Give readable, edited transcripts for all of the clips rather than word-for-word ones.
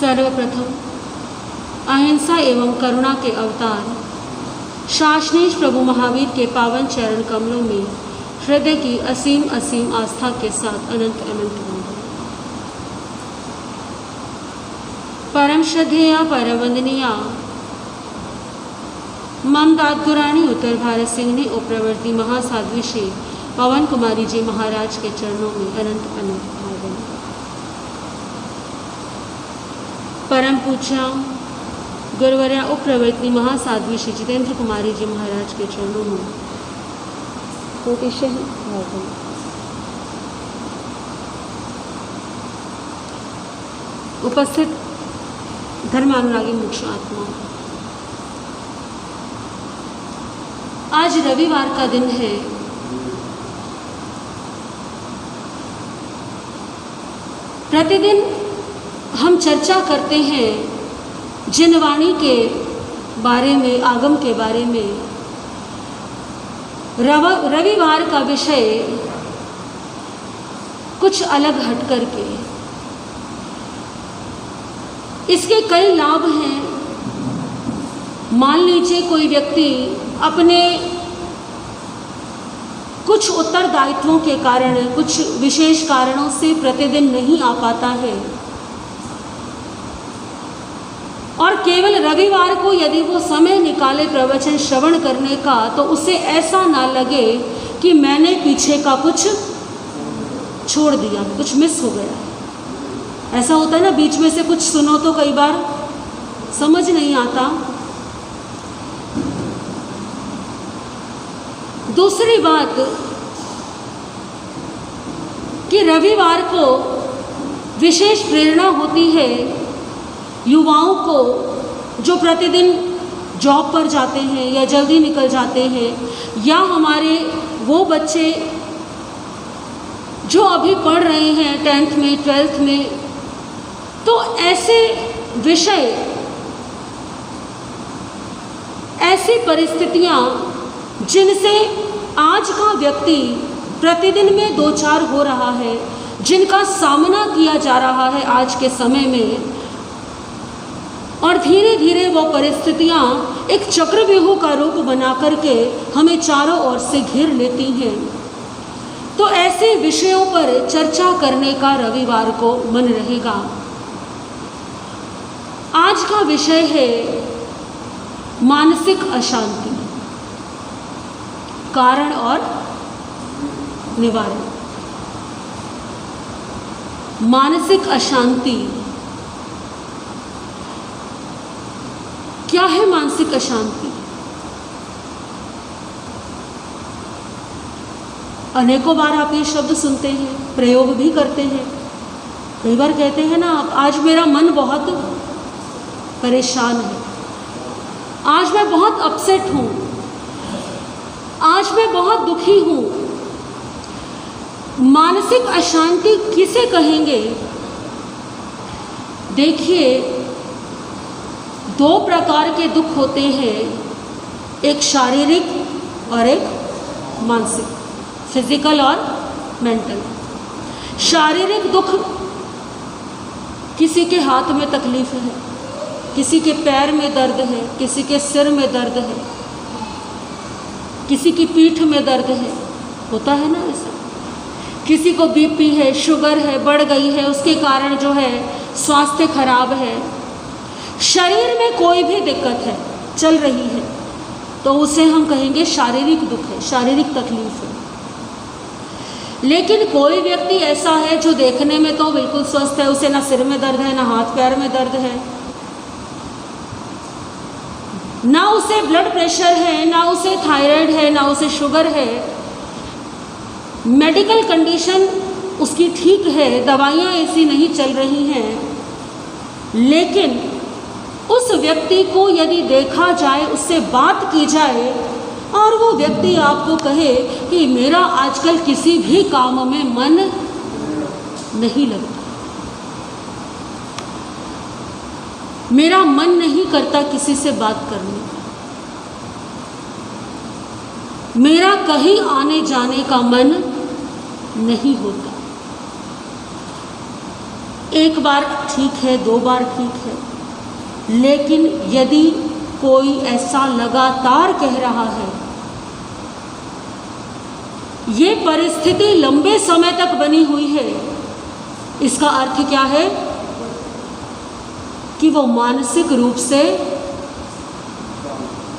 सर्वप्रथम अहिंसा एवं करुणा के अवतार शासनेश प्रभु महावीर के पावन चरण कमलों में हृदय की असीम असीम आस्था के साथ अनंत अनंत वंदन। परम श्रद्धेया परवंदनीया मम दादगुराणी उत्तर भारत सिंहनी और प्रवर्ती महासाध्वी श्री पवन कुमारी जी महाराज के चरणों में अनंत अनंत वंदन। परम पूज्या गुरुवर्या उप प्रवर्तनी महासाध्वी श्री जितेंद्र कुमारी जी महाराज के चरणों में कोटिशः वंदन। उपस्थित धर्मानुरागी मुख्य आत्मा, आज रविवार का दिन है। प्रतिदिन हम चर्चा करते हैं जिन वाणी के बारे में, आगम के बारे में। रविवार का विषय कुछ अलग हट कर के, इसके कई लाभ हैं। मान लीजिए कोई व्यक्ति अपने कुछ उत्तरदायित्वों के कारण, कुछ विशेष कारणों से प्रतिदिन नहीं आ पाता है और केवल रविवार को यदि वो समय निकाले प्रवचन श्रवण करने का, तो उसे ऐसा ना लगे कि मैंने पीछे का कुछ छोड़ दिया, कुछ मिस हो गया। ऐसा होता है ना, बीच में से कुछ सुनो तो कई बार समझ नहीं आता। दूसरी बात कि रविवार को विशेष प्रेरणा होती है युवाओं को, जो प्रतिदिन जॉब पर जाते हैं या जल्दी निकल जाते हैं, या हमारे वो बच्चे जो अभी पढ़ रहे हैं 10th में 12th में। तो ऐसे विषय, ऐसी परिस्थितियां जिनसे आज का व्यक्ति प्रतिदिन में दो चार हो रहा है, जिनका सामना किया जा रहा है आज के समय में, और धीरे धीरे वो परिस्थितियां एक चक्रव्यूह का रूप बना करके हमें चारों ओर से घेर लेती हैं। तो ऐसे विषयों पर चर्चा करने का रविवार को मन रहेगा। आज का विषय है मानसिक अशांति, कारण और निवारण। मानसिक अशांति क्या है? मानसिक अशांति अनेकों बार आप ये शब्द सुनते हैं, प्रयोग भी करते हैं। कई बार कहते हैं ना, आज मेरा मन बहुत परेशान है, आज मैं बहुत अपसेट हूँ, आज मैं बहुत दुखी हूँ। मानसिक अशांति किसे कहेंगे? देखिए, दो प्रकार के दुख होते हैं, एक शारीरिक और एक मानसिक, फिजिकल और मेंटल। शारीरिक दुख, किसी के हाथ में तकलीफ है, किसी के पैर में दर्द है, किसी के सिर में दर्द है, किसी की पीठ में दर्द है, होता है ना ऐसा। किसी को बीपी है, शुगर है, बढ़ गई है, उसके कारण जो है स्वास्थ्य खराब है। शरीर में कोई भी दिक्कत है, चल रही है, तो उसे हम कहेंगे शारीरिक दुख है, शारीरिक तकलीफ है। लेकिन कोई व्यक्ति ऐसा है जो देखने में तो बिल्कुल स्वस्थ है, उसे ना सिर में दर्द है, ना हाथ पैर में दर्द है, ना उसे ब्लड प्रेशर है, ना उसे थायराइड है, ना उसे शुगर है। मेडिकल कंडीशन उसकी ठीक है, दवाइयाँ ऐसी नहीं चल रही हैं, लेकिन उस व्यक्ति को यदि देखा जाए, उससे बात की जाए और वो व्यक्ति आपको कहे कि मेरा आजकल किसी भी काम में मन नहीं लगता, मेरा मन नहीं करता किसी से बात करने का, मेरा कहीं आने जाने का मन नहीं होता, एक बार ठीक है, 2 बार ठीक है, लेकिन यदि कोई ऐसा लगातार कह रहा है, ये परिस्थिति लंबे समय तक बनी हुई है, इसका अर्थ क्या है कि वो मानसिक रूप से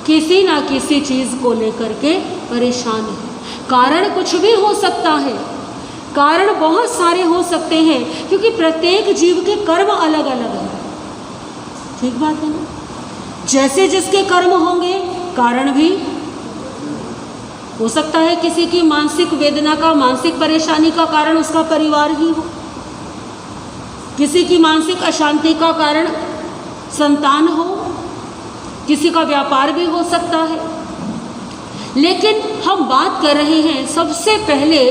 किसी ना किसी चीज़ को लेकर के परेशान है। कारण कुछ भी हो सकता है, कारण बहुत सारे हो सकते हैं, क्योंकि प्रत्येक जीव के कर्म अलग अलग हैं। ठीक बात है ना? जैसे जिसके कर्म होंगे, कारण भी हो सकता है। किसी की मानसिक वेदना का, मानसिक परेशानी का कारण उसका परिवार ही हो, किसी की मानसिक अशांति का कारण संतान हो, किसी का व्यापार भी हो सकता है। लेकिन हम बात कर रहे हैं सबसे पहले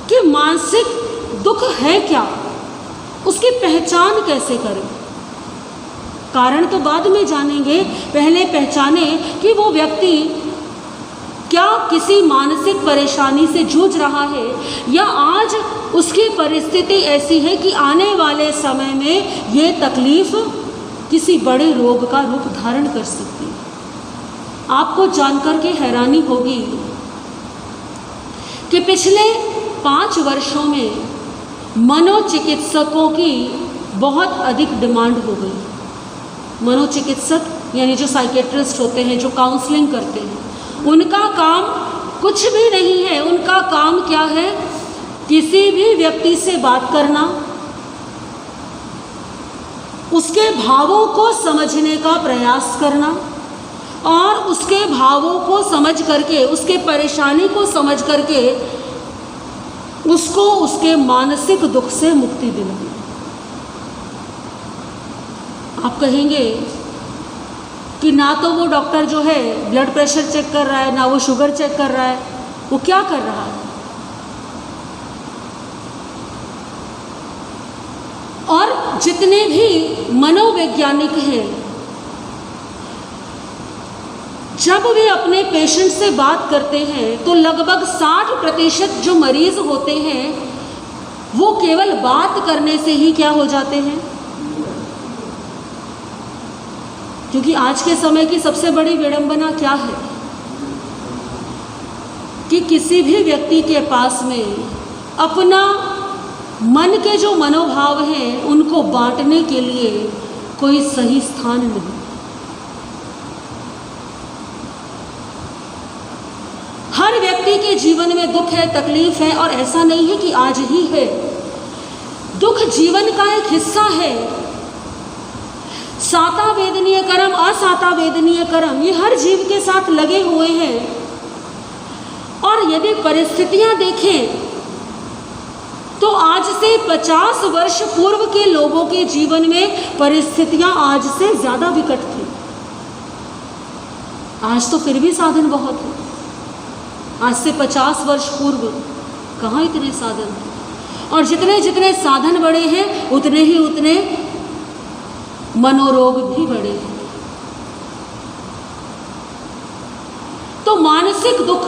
कि मानसिक दुख है क्या, उसकी पहचान कैसे करें। कारण तो बाद में जानेंगे, पहले पहचाने कि वो व्यक्ति क्या किसी मानसिक परेशानी से जूझ रहा है, या आज उसकी परिस्थिति ऐसी है कि आने वाले समय में ये तकलीफ किसी बड़े रोग का रूप धारण कर सकती है। आपको जानकर के हैरानी होगी कि पिछले 5 वर्षों में मनोचिकित्सकों की बहुत अधिक डिमांड हो गई। मनोचिकित्सक यानी जो साइकेट्रिस्ट होते हैं, जो काउंसलिंग करते हैं, उनका काम कुछ भी नहीं है। उनका काम क्या है? किसी भी व्यक्ति से बात करना, उसके भावों को समझने का प्रयास करना और उसके भावों को समझ करके, उसके परेशानी को समझ करके उसको उसके मानसिक दुख से मुक्ति दिलाना। आप कहेंगे कि ना तो वो डॉक्टर जो है ब्लड प्रेशर चेक कर रहा है, ना वो शुगर चेक कर रहा है, वो क्या कर रहा है? और जितने भी मनोवैज्ञानिक हैं, जब वे अपने पेशेंट से बात करते हैं तो लगभग 60% जो मरीज होते हैं वो केवल बात करने से ही क्या हो जाते हैं। क्योंकि आज के समय की सबसे बड़ी विडंबना क्या है कि किसी भी व्यक्ति के पास में अपना मन के जो मनोभाव हैं उनको बांटने के लिए कोई सही स्थान नहीं। हर व्यक्ति के जीवन में दुख है, तकलीफ है, और ऐसा नहीं है कि आज ही है। दुख जीवन का एक हिस्सा है। साता वेदनीय कर्म, असाता वेदनीय कर्म, ये हर जीव के साथ लगे हुए हैं। और यदि परिस्थितियां देखें तो आज से 50 वर्ष पूर्व के लोगों के जीवन में परिस्थितियां आज से ज़्यादा विकट थी। आज तो फिर भी साधन बहुत है। आज से 50 वर्ष पूर्व कहाँ इतने साधन थे? और जितने जितने साधन बढ़े हैं उतने ही उतने मनोरोग भी बढ़े हैं। तो मानसिक दुख,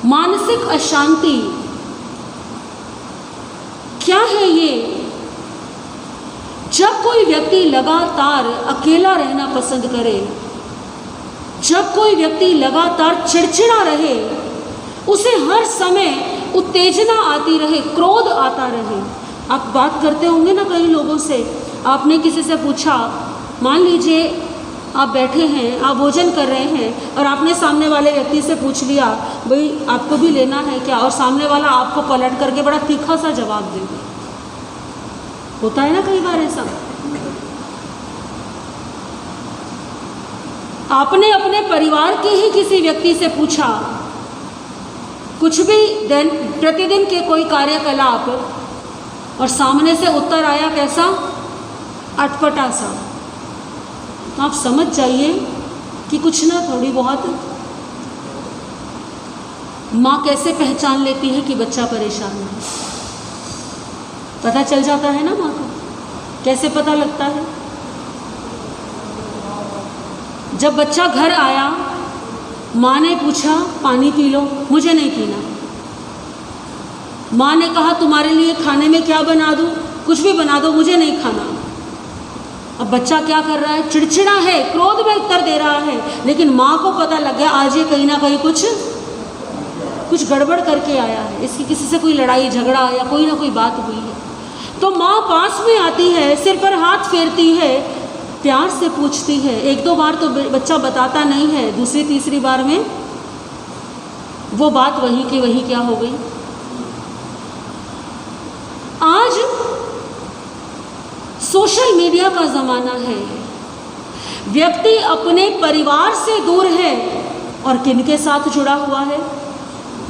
मानसिक अशांति क्या है ये? जब कोई व्यक्ति लगातार अकेला रहना पसंद करे, जब कोई व्यक्ति लगातार चिड़चिड़ा रहे, उसे हर समय उत्तेजना आती रहे, क्रोध आता रहे। आप बात करते होंगे ना कई लोगों से, आपने किसी से पूछा, मान लीजिए आप बैठे हैं, आप भोजन कर रहे हैं और आपने सामने वाले व्यक्ति से पूछ लिया, भाई आपको भी लेना है क्या? और सामने वाला आपको पलट करके बड़ा तीखा सा जवाब दे दे। होता है ना कई बार ऐसा। आपने अपने परिवार के ही किसी व्यक्ति से पूछा कुछ भी प्रतिदिन के कोई कार्यकलाप, और सामने से उत्तर आया कैसा? अटपटा सा। तो आप समझ जाइए कि कुछ ना थोड़ी बहुत माँ कैसे पहचान लेती है कि बच्चा परेशान है। पता चल जाता है ना माँ को। कैसे पता लगता है? जब बच्चा घर आया, माँ ने पूछा पानी पी लो, मुझे नहीं पीना। माँ ने कहा तुम्हारे लिए खाने में क्या बना दूँ? कुछ भी बना दो, मुझे नहीं खाना। अब बच्चा क्या कर रहा है, चिड़चिड़ा है, क्रोध में उत्तर दे रहा है, लेकिन माँ को पता लग गया आज ये कहीं ना कहीं कुछ गड़बड़ करके आया है, इसकी किसी से कोई लड़ाई झगड़ा या कोई ना कोई बात हुई है। तो माँ पास में आती है, सिर पर हाथ फेरती है, प्यार से पूछती है। एक दो बार तो बच्चा बताता नहीं है, दूसरी तीसरी बार में वो बात वही की वही क्या हो गई। आज सोशल मीडिया का ज़माना है, व्यक्ति अपने परिवार से दूर है और किनके साथ जुड़ा हुआ है,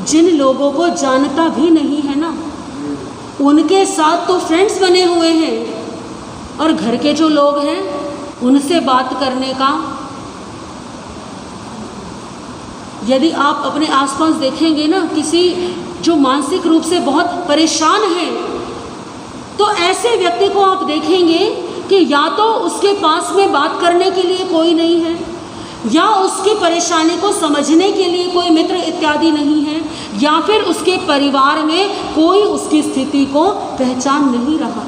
जिन लोगों को जानता भी नहीं है ना, उनके साथ तो फ्रेंड्स बने हुए हैं, और घर के जो लोग हैं उनसे बात करने का, यदि आप अपने आसपास देखेंगे ना, किसी जो मानसिक रूप से बहुत परेशान है, तो ऐसे व्यक्ति को आप देखेंगे कि या तो उसके पास में बात करने के लिए कोई नहीं है, या उसकी परेशानी को समझने के लिए कोई मित्र इत्यादि नहीं है, या फिर उसके परिवार में कोई उसकी स्थिति को पहचान नहीं रहा।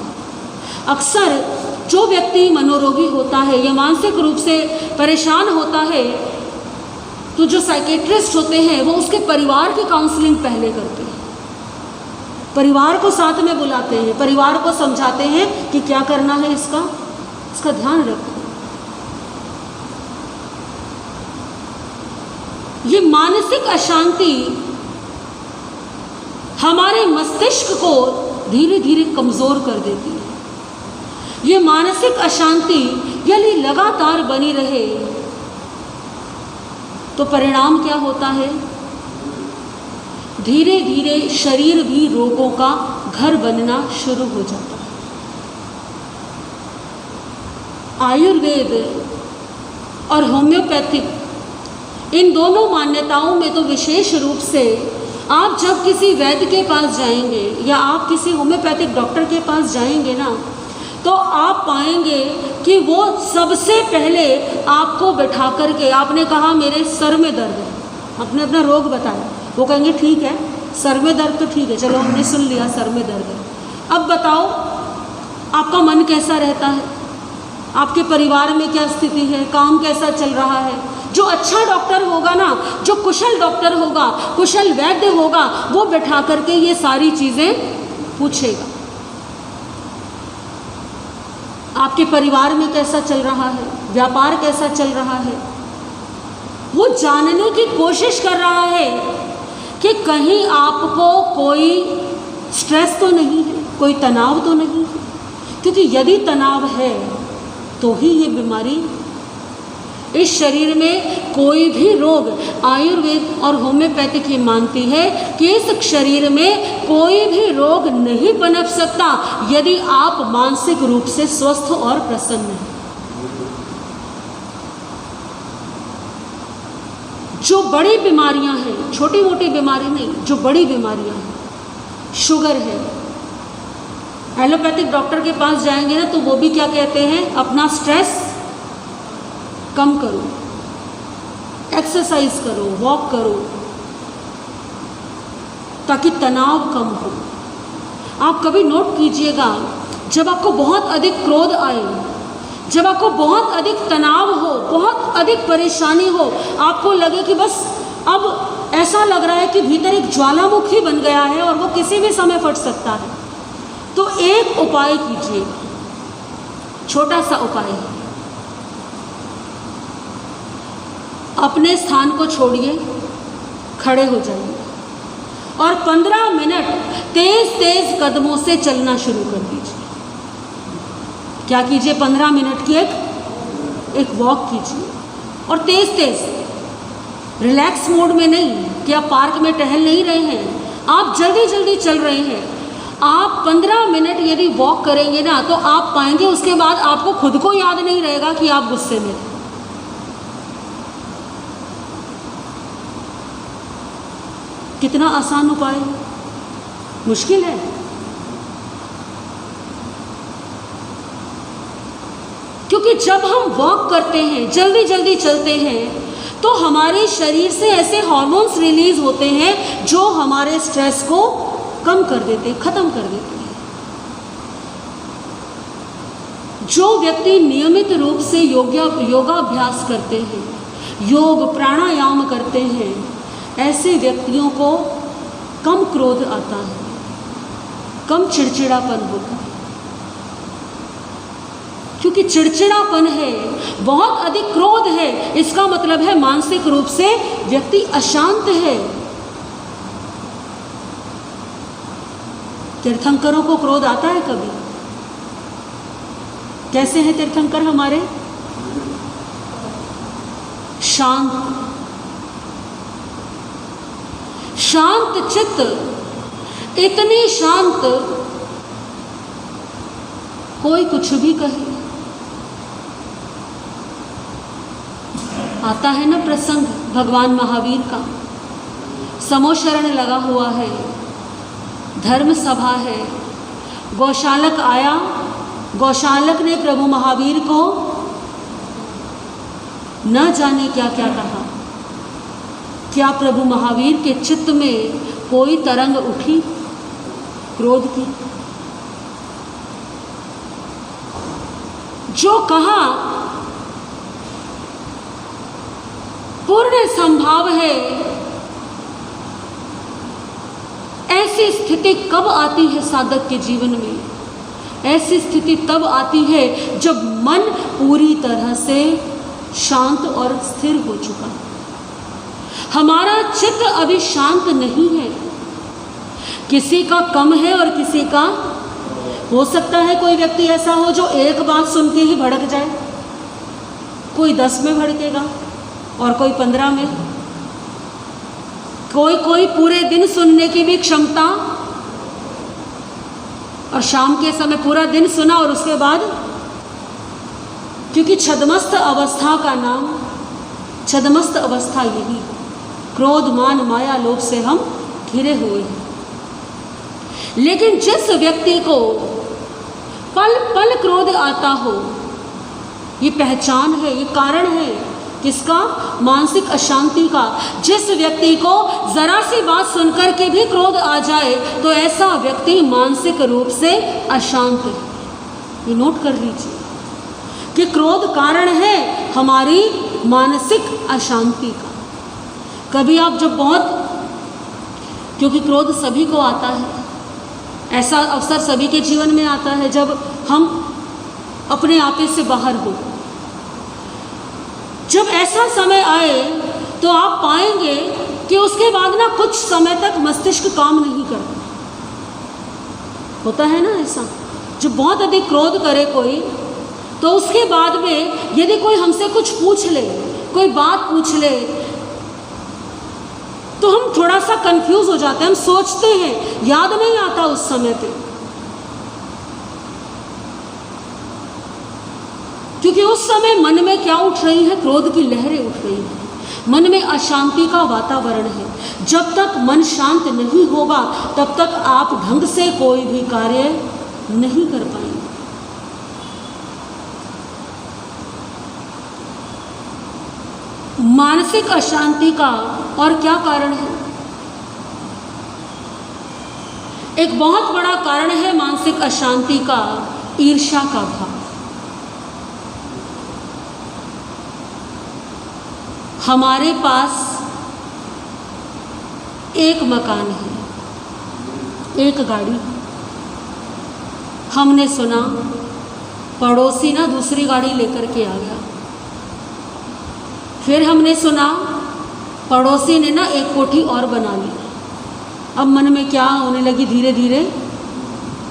अक्सर जो व्यक्ति मनोरोगी होता है या मानसिक रूप से परेशान होता है, तो जो साइकेट्रिस्ट होते हैं वो उसके परिवार की काउंसलिंग पहले करते हैं, परिवार को साथ में बुलाते हैं, परिवार को समझाते हैं कि क्या करना है, इसका ध्यान रखो। ये मानसिक अशांति हमारे मस्तिष्क को धीरे धीरे कमज़ोर कर देती है। ये मानसिक अशांति यदि लगातार बनी रहे तो परिणाम क्या होता है, धीरे धीरे शरीर भी रोगों का घर बनना शुरू हो जाता है। आयुर्वेद और होम्योपैथिक, इन दोनों मान्यताओं में तो विशेष रूप से आप जब किसी वैद्य के पास जाएंगे या आप किसी होम्योपैथिक डॉक्टर के पास जाएंगे ना, तो आप पाएंगे कि वो सबसे पहले आपको बैठा करके, आपने कहा मेरे सर में दर्द है, आपने अपना रोग बताया, वो कहेंगे ठीक है सर में दर्द तो ठीक है, चलो हमने सुन लिया सर में दर्द है, अब बताओ आपका मन कैसा रहता है, आपके परिवार में क्या स्थिति है, काम कैसा चल रहा है। जो अच्छा डॉक्टर होगा ना, जो कुशल डॉक्टर होगा, कुशल वैद्य होगा, वो बैठा करके ये सारी चीज़ें पूछेगा। आपके परिवार में कैसा चल रहा है, व्यापार कैसा चल रहा है, वो जानने की कोशिश कर रहा है कि कहीं आपको कोई स्ट्रेस तो नहीं है, कोई तनाव तो नहीं है, क्योंकि यदि तनाव है तो ही ये बीमारी इस शरीर में, कोई भी रोग, आयुर्वेद और होम्योपैथिक ये मानती है कि इस शरीर में कोई भी रोग नहीं पनप सकता यदि आप मानसिक रूप से स्वस्थ और प्रसन्न हैं। जो बड़ी बीमारियां हैं, छोटी मोटी बीमारी नहीं, जो बड़ी बीमारियां हैं, शुगर है, एलोपैथिक डॉक्टर के पास जाएंगे ना तो वो भी क्या कहते हैं, अपना स्ट्रेस कम करो, एक्सरसाइज करो, वॉक करो, ताकि तनाव कम हो। आप कभी नोट कीजिएगा, जब आपको बहुत अधिक क्रोध आए, जब आपको बहुत अधिक तनाव हो, बहुत अधिक परेशानी हो, आपको लगे कि बस अब ऐसा लग रहा है कि भीतर एक ज्वालामुखी बन गया है और वो किसी भी समय फट सकता है, तो एक उपाय कीजिएगा, छोटा सा उपाय है, अपने स्थान को छोड़िए, खड़े हो जाइए और 15 मिनट तेज तेज कदमों से चलना शुरू कर दीजिए। क्या कीजिए, 15 मिनट की एक वॉक कीजिए और तेज तेज, रिलैक्स मोड में नहीं कि आप पार्क में टहल नहीं रहे हैं, आप जल्दी जल्दी चल रहे हैं। आप 15 मिनट यदि वॉक करेंगे ना तो आप पाएंगे उसके बाद आपको खुद को याद नहीं रहेगा कि आप गुस्से में थे। कितना आसान उपाय है, मुश्किल है। क्योंकि जब हम वॉक करते हैं, जल्दी जल्दी चलते हैं, तो हमारे शरीर से ऐसे हार्मोन्स रिलीज होते हैं जो हमारे स्ट्रेस को कम कर देते हैं, ख़त्म कर देते हैं। जो व्यक्ति नियमित रूप से योगाभ्यास करते हैं, योग प्राणायाम करते हैं, ऐसे व्यक्तियों को कम क्रोध आता है, कम चिड़चिड़ापन होता है। क्योंकि चिड़चिड़ापन है, बहुत अधिक क्रोध है, इसका मतलब है मानसिक रूप से व्यक्ति अशांत है। तीर्थंकरों को क्रोध आता है कभी? कैसे हैं तीर्थंकर हमारे? शांत, शांत चित्त, इतने शांत, कोई कुछ भी कहे। आता है ना प्रसंग भगवान महावीर का, समोशरण लगा हुआ है, धर्म सभा है, गौशालक आया, गौशालक ने प्रभु महावीर को न जाने क्या क्या कहा। क्या प्रभु महावीर के चित्त में कोई तरंग उठी क्रोध की? जो कहा पूर्ण संभाव है। ऐसी स्थिति कब आती है साधक के जीवन में? ऐसी स्थिति तब आती है जब मन पूरी तरह से शांत और स्थिर हो चुका है। हमारा चित्त अभी शांत नहीं है। किसी का कम है और किसी का, हो सकता है कोई व्यक्ति ऐसा हो जो एक बात सुन के ही भड़क जाए, कोई 10 में भड़केगा और कोई 15 में, कोई पूरे दिन सुनने की भी क्षमता, और शाम के समय पूरा दिन सुना और उसके बाद, क्योंकि छदमस्त अवस्था का नाम, छदमस्त अवस्था यही है। क्रोध मान माया लोभ से हम घिरे हुए हैं। लेकिन जिस व्यक्ति को पल पल क्रोध आता हो, ये पहचान है, ये कारण है किसका? मानसिक अशांति का। जिस व्यक्ति को जरा सी बात सुनकर के भी क्रोध आ जाए तो ऐसा व्यक्ति मानसिक रूप से अशांत है। ये नोट कर लीजिए कि क्रोध कारण है हमारी मानसिक अशांति का। कभी आप जब बहुत, क्योंकि क्रोध सभी को आता है, ऐसा अवसर सभी के जीवन में आता है जब हम अपने आपे से बाहर हो। जब ऐसा समय आए तो आप पाएंगे कि उसके बाद ना कुछ समय तक मस्तिष्क काम नहीं करता। होता है ना ऐसा, जब बहुत अधिक क्रोध करे कोई, तो उसके बाद में यदि कोई हमसे कुछ पूछ ले, कोई बात पूछ ले, तो हम थोड़ा सा कंफ्यूज हो जाते हैं, हम सोचते हैं, याद नहीं आता उस समय पे, क्योंकि उस समय मन में क्या उठ रही है? क्रोध की लहरें उठ रही हैं, मन में अशांति का वातावरण है। जब तक मन शांत नहीं होगा तब तक आप ढंग से कोई भी कार्य नहीं कर पाएंगे। मानसिक अशांति का और क्या कारण है? एक बहुत बड़ा कारण है मानसिक अशांति का ईर्ष्या का भाव। हमारे पास एक मकान है, एक गाड़ी, हमने सुना पड़ोसी ना दूसरी गाड़ी लेकर के आ गया। फिर हमने सुना पड़ोसी ने ना एक कोठी और बना ली। अब मन में क्या होने लगी? धीरे धीरे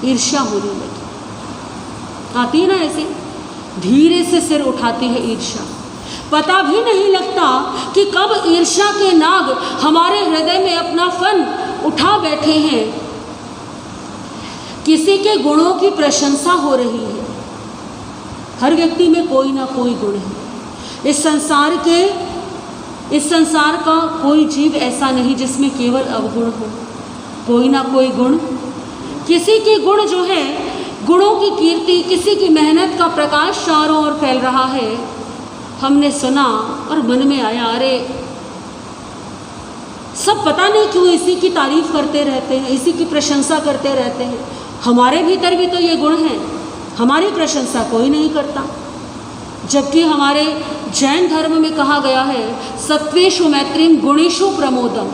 ईर्ष्या होने लगी। आती है ना ऐसे, धीरे से सिर उठाती है ईर्ष्या। पता भी नहीं लगता कि कब ईर्ष्या के नाग हमारे हृदय में अपना फन उठा बैठे हैं। किसी के गुणों की प्रशंसा हो रही है। हर व्यक्ति में कोई ना कोई गुण है। इस संसार का कोई जीव ऐसा नहीं जिसमें केवल अवगुण हो। कोई ना कोई गुण, किसी के गुण जो है, गुणों की कीर्ति, किसी की मेहनत का प्रकाश चारों ओर फैल रहा है। हमने सुना और मन में आया, अरे सब पता नहीं क्यों इसी की तारीफ करते रहते हैं, इसी की प्रशंसा करते रहते हैं। हमारे भीतर भी तो ये गुण हैं, हमारी प्रशंसा कोई नहीं करता। जबकि हमारे जैन धर्म में कहा गया है सत्वेषु मैत्रीम गुणेषु प्रमोदम।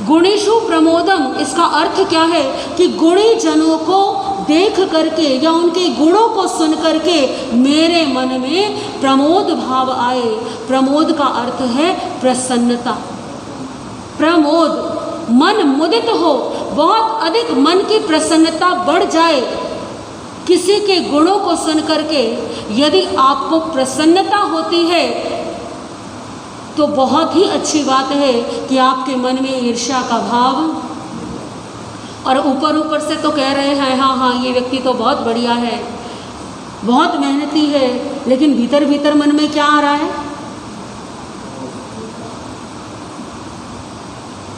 गुणेषु प्रमोदम इसका अर्थ क्या है कि गुणी जनों को देख करके या उनके गुणों को सुन करके मेरे मन में प्रमोद भाव आए। प्रमोद का अर्थ है प्रसन्नता। प्रमोद, मन मुदित हो, बहुत अधिक मन की प्रसन्नता बढ़ जाए। किसी के गुणों को सुन करके यदि आपको प्रसन्नता होती है तो बहुत ही अच्छी बात है कि आपके मन में ईर्ष्या का भाव, और ऊपर से तो कह रहे हैं हाँ ये व्यक्ति तो बहुत बढ़िया है, बहुत मेहनती है, लेकिन भीतर भीतर मन में क्या आ रहा है?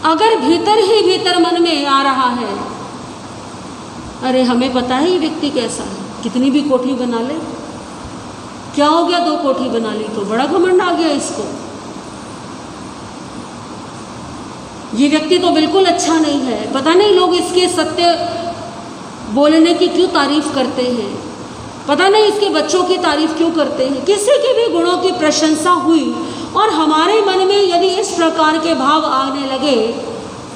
अगर भीतर ही भीतर मन में आ रहा है अरे हमें पता है ये व्यक्ति कैसा है, कितनी भी कोठी बना ले, क्या हो गया 2 कोठी बना ली तो बड़ा घमंड आ गया इसको, ये व्यक्ति तो बिल्कुल अच्छा नहीं है, पता नहीं लोग इसके सत्य बोलने की क्यों तारीफ करते हैं, पता नहीं इसके बच्चों की तारीफ क्यों करते हैं। किसी के भी गुणों की प्रशंसा हुई और हमारे मन में यदि इस प्रकार के भाव आने लगे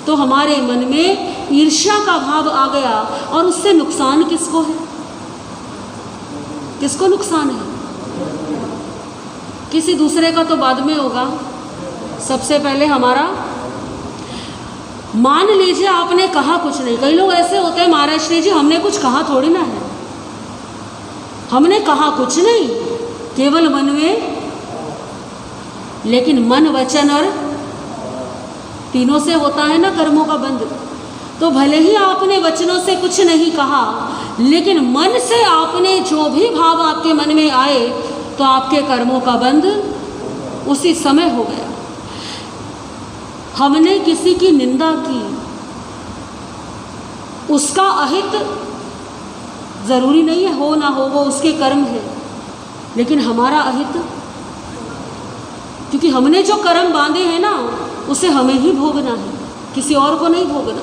तो हमारे मन में ईर्ष्या का भाव आ गया, और उससे नुकसान किसको है? किसको नुकसान है? किसी दूसरे का तो बाद में होगा, सबसे पहले हमारा। मान लीजिए आपने कहा कुछ नहीं, कई लोग ऐसे होते हैं महाराज श्री जी हमने कुछ कहा थोड़ी ना है, हमने कहा कुछ नहीं, केवल मन में, लेकिन मन वचन और तीनों से होता है ना कर्मों का बंध। तो भले ही आपने वचनों से कुछ नहीं कहा, लेकिन मन से आपने जो भी भाव आपके मन में आए तो आपके कर्मों का बंध उसी समय हो गया। हमने किसी की निंदा की, उसका अहित जरूरी नहीं है हो ना हो, वो उसके कर्म है, लेकिन हमारा अहित, क्योंकि हमने जो कर्म बांधे हैं ना उसे हमें ही भोगना है, किसी और को नहीं भोगना।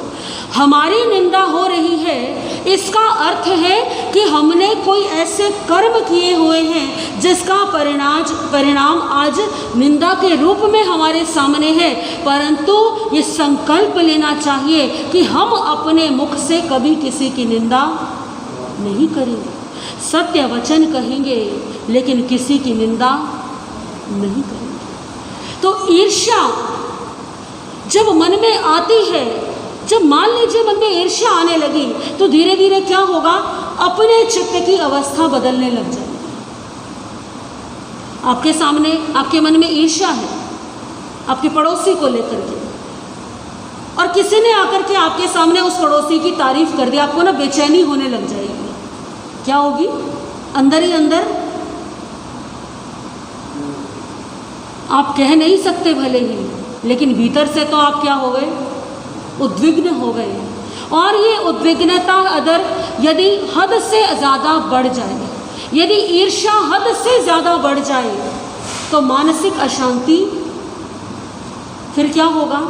हमारी निंदा हो रही है, इसका अर्थ है कि हमने कोई ऐसे कर्म किए हुए हैं जिसका परिणाम आज निंदा के रूप में हमारे सामने है। परंतु ये संकल्प लेना चाहिए कि हम अपने मुख से कभी किसी की निंदा नहीं करेंगे, सत्य वचन कहेंगे, लेकिन किसी की निंदा नहीं करेंगे। तो ईर्ष्या जब मन में आती है, जब मान लीजिए मन में ईर्ष्या आने लगी तो धीरे धीरे क्या होगा, अपने चित्त की अवस्था बदलने लग जाएगी। आपके सामने, आपके मन में ईर्ष्या है आपके पड़ोसी को लेकर के, और किसी ने आकर के आपके सामने उस पड़ोसी की तारीफ कर दी, आपको ना बेचैनी होने लग जाएगी। क्या होगी? अंदर ही अंदर आप कह नहीं सकते भले ही, लेकिन भीतर से तो आप क्या हो गए? उद्विग्न हो गए। और ये उद्विग्नता अगर यदि हद से ज़्यादा बढ़ जाए, यदि ईर्ष्या हद से ज़्यादा बढ़ जाए तो मानसिक अशांति, फिर क्या होगा?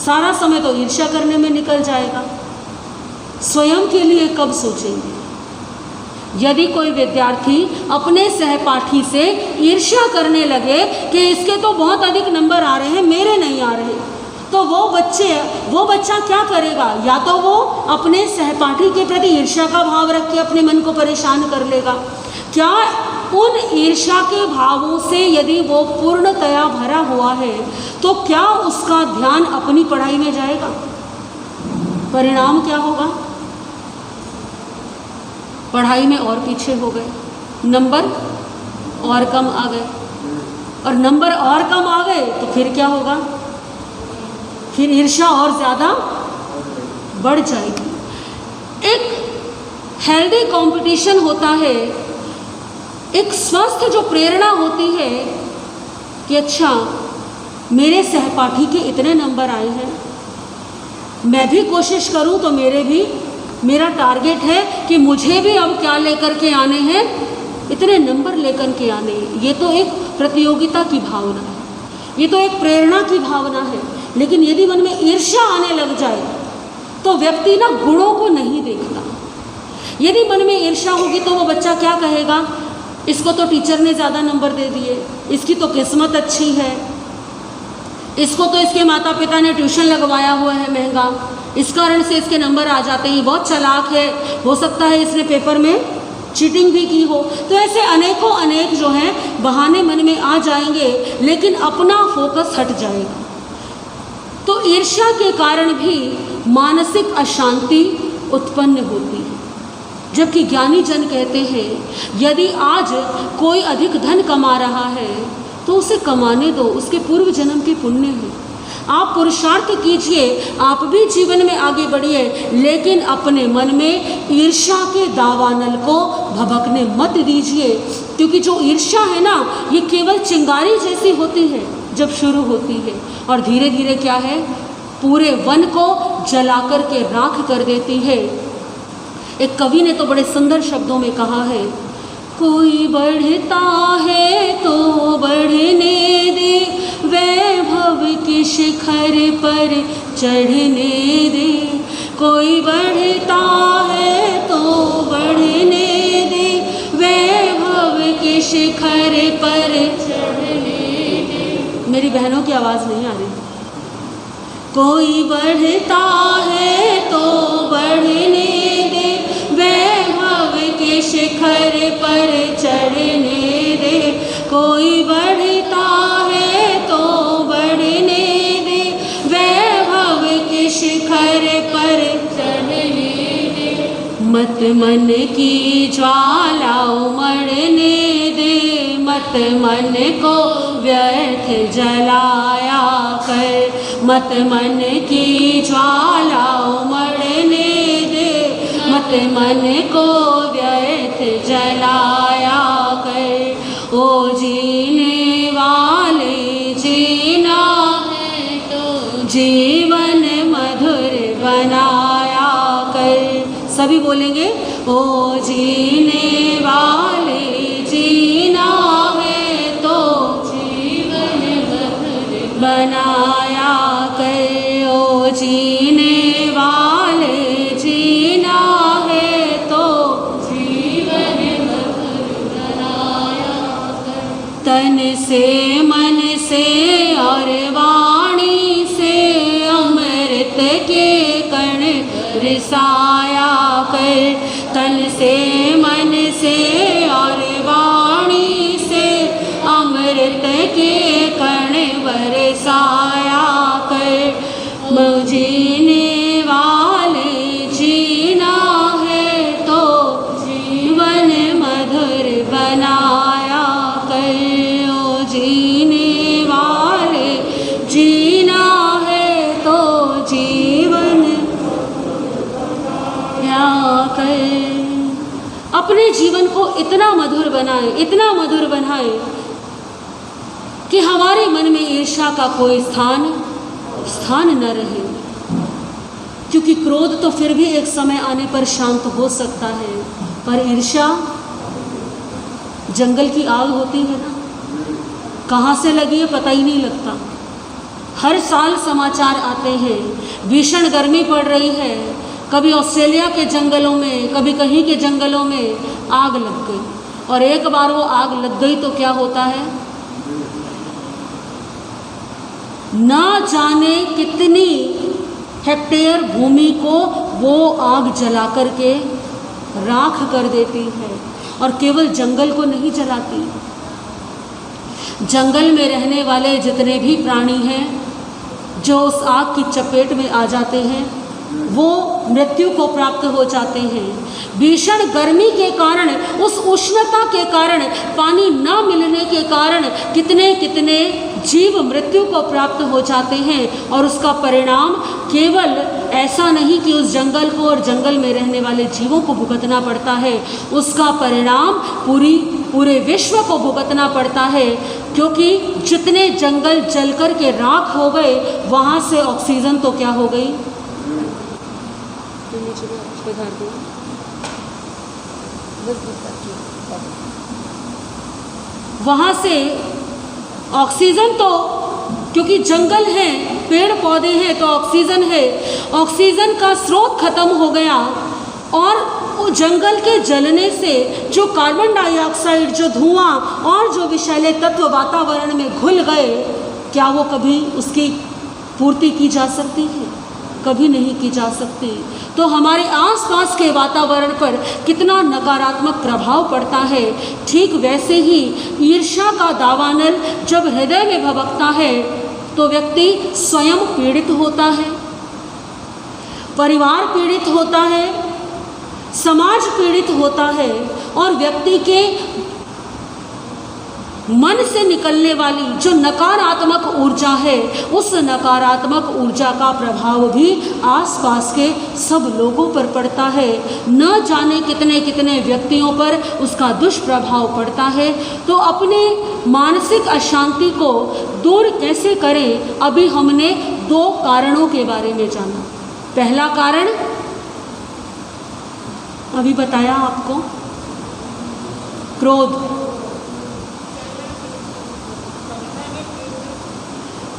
सारा समय तो ईर्ष्या करने में निकल जाएगा, स्वयं के लिए कब सोचेंगे? यदि कोई विद्यार्थी अपने सहपाठी से ईर्ष्या करने लगे कि इसके तो बहुत अधिक नंबर आ रहे हैं, मेरे नहीं आ रहे, तो वो बच्चा क्या करेगा? या तो वो अपने सहपाठी के प्रति ईर्ष्या का भाव रख के अपने मन को परेशान कर लेगा। क्या उन ईर्ष्या के भावों से यदि वो पूर्णतया भरा हुआ है तो क्या उसका ध्यान अपनी पढ़ाई में जाएगा? परिणाम क्या होगा? पढ़ाई में और पीछे हो गए, नंबर और कम आ गए, और नंबर और कम आ गए तो फिर क्या होगा? फिर ईर्ष्या और ज़्यादा बढ़ जाएगी। एक हेल्दी कंपटीशन होता है, एक स्वस्थ जो प्रेरणा होती है कि अच्छा मेरे सहपाठी के इतने नंबर आए हैं, मैं भी कोशिश करूं तो मेरा टारगेट है कि मुझे भी अब क्या लेकर के आने हैं? इतने नंबर लेकर के आने हैं। ये तो एक प्रतियोगिता की भावना है, ये तो एक प्रेरणा की भावना है। लेकिन यदि मन में ईर्ष्या आने लग जाए तो व्यक्ति ना गुणों को नहीं देखता। यदि मन में ईर्ष्या होगी तो वो बच्चा क्या कहेगा, इसको तो टीचर ने ज़्यादा नंबर दे दिए, इसकी तो किस्मत अच्छी है, इसको तो इसके माता पिता ने ट्यूशन लगवाया हुआ है महंगा, इस कारण से इसके नंबर आ जाते हैं, बहुत चालाक है, हो सकता है इसने पेपर में चीटिंग भी की हो। तो ऐसे अनेकों अनेक जो हैं बहाने मन में आ जाएंगे, लेकिन अपना फोकस हट जाएगा। तो ईर्ष्या के कारण भी मानसिक अशांति उत्पन्न होती है। जबकि ज्ञानी जन कहते हैं यदि आज कोई अधिक धन कमा रहा है तो उसे कमाने दो, उसके पूर्व जन्म के पुण्य है। आप पुरुषार्थ कीजिए, आप भी जीवन में आगे बढ़िए, लेकिन अपने मन में ईर्ष्या के दावानल को भभकने मत दीजिए, क्योंकि जो ईर्ष्या है ना, ये केवल चिंगारी जैसी होती है जब शुरू होती है, और धीरे धीरे क्या है, पूरे वन को जलाकर के राख कर देती है। एक कवि ने तो बड़े सुंदर शब्दों में कहा है, कोई बढ़ता है तो बढ़ने दे, वैभव के शिखर पर चढ़ने दे। कोई बढ़ता है तो बढ़ने दे, वैभव के शिखर पर चढ़ने दे। मेरी बहनों की आवाज़ नहीं आ रही। कोई बढ़ता है तो बढ़ने दे, वैभव के शिखर पर चढ़ने दे। कोई बढ़ता है तो बढ़ने दे, वैभव के शिखर पर चढ़ने दे। मत मन की ज्वाला उमड़ने दे, मत मन को व्यर्थ जलाया कर। मत मन की ज्वाला उमड़ने दे, मत मन को व्यर्थ जलाया कर। ओ जीने वाले जीना है तो जीवन मधुर बनाया कर। सभी बोलेंगे, ओ जीने वाले जीना है तो जीवन मधुर बनाया कर। ओ जीने वाले जीना है तो जीवन मधुर बनाया कर। तन से मन से और वाणी से अमृत के कण रिसाया कर। तन से मन से और वाणी से अमृत के कण बरसाया कर। जीने वाले जीना है तो जीवन मधुर बनाया कर। ओ जीने वाले जीना है तो जीवन कर। अपने जीवन को इतना मधुर बनाए, इतना मधुर बनाए कि हमारे मन में ईर्ष्या का कोई स्थान न रहे, क्योंकि क्रोध तो फिर भी एक समय आने पर शांत हो सकता है, पर ईर्ष्या जंगल की आग होती है ना, कहाँ से लगी है पता ही नहीं लगता। हर साल समाचार आते हैं, भीषण गर्मी पड़ रही है, कभी ऑस्ट्रेलिया के जंगलों में, कभी कहीं के जंगलों में आग लग गई, और एक बार वो आग लग गई तो क्या होता है, ना जाने कितनी हेक्टेयर भूमि को वो आग जला करके राख कर देती है। और केवल जंगल को नहीं जलाती, जंगल में रहने वाले जितने भी प्राणी हैं जो उस आग की चपेट में आ जाते हैं वो मृत्यु को प्राप्त हो जाते हैं। भीषण गर्मी के कारण, उस उष्णता के कारण, पानी न मिलने के कारण कितने कितने जीव मृत्यु को प्राप्त हो जाते हैं। और उसका परिणाम केवल ऐसा नहीं कि उस जंगल को और जंगल में रहने वाले जीवों को भुगतना पड़ता है, उसका परिणाम पूरे विश्व को भुगतना पड़ता है, क्योंकि जितने जंगल जलकर के राख हो गए वहाँ से ऑक्सीजन तो क्या हो गई, वहाँ से ऑक्सीजन तो, क्योंकि जंगल है पेड़ पौधे हैं तो ऑक्सीजन है, ऑक्सीजन का स्रोत खत्म हो गया और वो जंगल के जलने से जो कार्बन डाइऑक्साइड, जो धुआं और जो विषैले तत्व वातावरण में घुल गए, क्या वो कभी उसकी पूर्ति की जा सकती है? कभी नहीं की जा सकती। तो हमारे आसपास के वातावरण पर कितना नकारात्मक प्रभाव पड़ता है। ठीक वैसे ही ईर्ष्या का दावानल जब हृदय में भभकता है तो व्यक्ति स्वयं पीड़ित होता है, परिवार पीड़ित होता है, समाज पीड़ित होता है और व्यक्ति के मन से निकलने वाली जो नकारात्मक ऊर्जा है, उस नकारात्मक ऊर्जा का प्रभाव भी आसपास के सब लोगों पर पड़ता है। न जाने कितने कितने व्यक्तियों पर उसका दुष्प्रभाव पड़ता है। तो अपने मानसिक अशांति को दूर कैसे करें? अभी हमने 2 कारणों के बारे में जाना। पहला कारण अभी बताया आपको, क्रोध।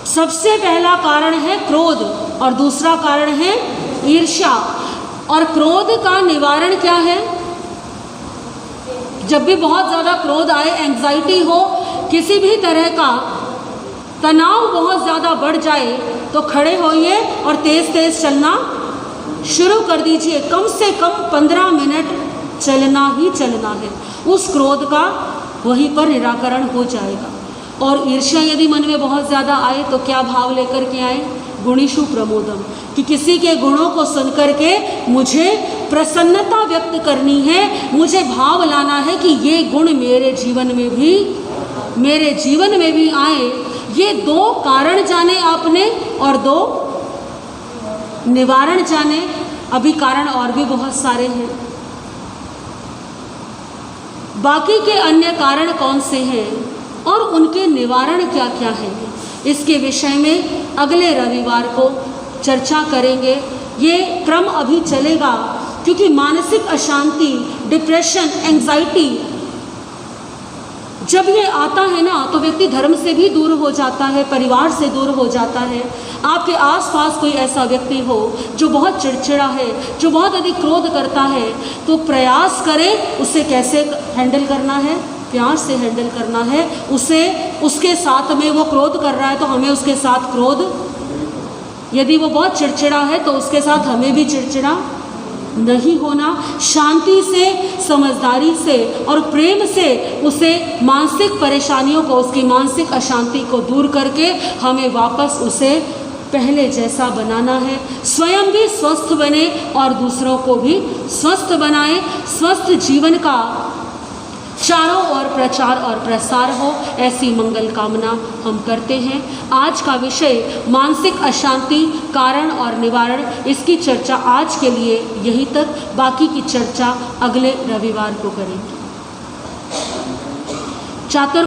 सबसे पहला कारण है क्रोध और दूसरा कारण है ईर्ष्या। और क्रोध का निवारण क्या है? जब भी बहुत ज़्यादा क्रोध आए, एंग्जाइटी हो, किसी भी तरह का तनाव बहुत ज़्यादा बढ़ जाए तो खड़े होइए और तेज़ तेज़ चलना शुरू कर दीजिए। कम से कम 15 मिनट चलना ही चलना है। उस क्रोध का वहीं पर निराकरण हो जाएगा। और ईर्ष्या यदि मन में बहुत ज़्यादा आए तो क्या भाव लेकर के आए? गुणीषु प्रमोदम, कि किसी के गुणों को सुनकर के मुझे प्रसन्नता व्यक्त करनी है, मुझे भाव लाना है कि ये गुण मेरे जीवन में भी आए। ये 2 कारण जाने आपने और 2 निवारण जाने। अभी कारण और भी बहुत सारे हैं। बाकी के अन्य कारण कौन से हैं और उनके निवारण क्या क्या हैं, इसके विषय में अगले रविवार को चर्चा करेंगे। ये क्रम अभी चलेगा क्योंकि मानसिक अशांति, डिप्रेशन, एंग्जाइटी जब ये आता है ना तो व्यक्ति धर्म से भी दूर हो जाता है, परिवार से दूर हो जाता है। आपके आसपास कोई ऐसा व्यक्ति हो जो बहुत चिड़चिड़ा है, जो बहुत अधिक क्रोध करता है, तो प्रयास करें उसे कैसे हैंडल करना है, प्यार से हैंडल करना है उसे। उसके साथ में वो क्रोध कर रहा है तो हमें उसके साथ क्रोध, यदि वो बहुत चिड़चिड़ा है तो उसके साथ हमें भी चिड़चिड़ा नहीं होना। शांति से, समझदारी से और प्रेम से उसे मानसिक परेशानियों को, उसकी मानसिक अशांति को दूर करके हमें वापस उसे पहले जैसा बनाना है। स्वयं भी स्वस्थ बने और दूसरों को भी स्वस्थ बनाएं। स्वस्थ जीवन का चारों ओर प्रचार और प्रसार हो, ऐसी मंगल कामना हम करते हैं। आज का विषय मानसिक अशांति, कारण और निवारण, इसकी चर्चा आज के लिए यहीं तक। बाकी की चर्चा अगले रविवार को करेंगे। चातुर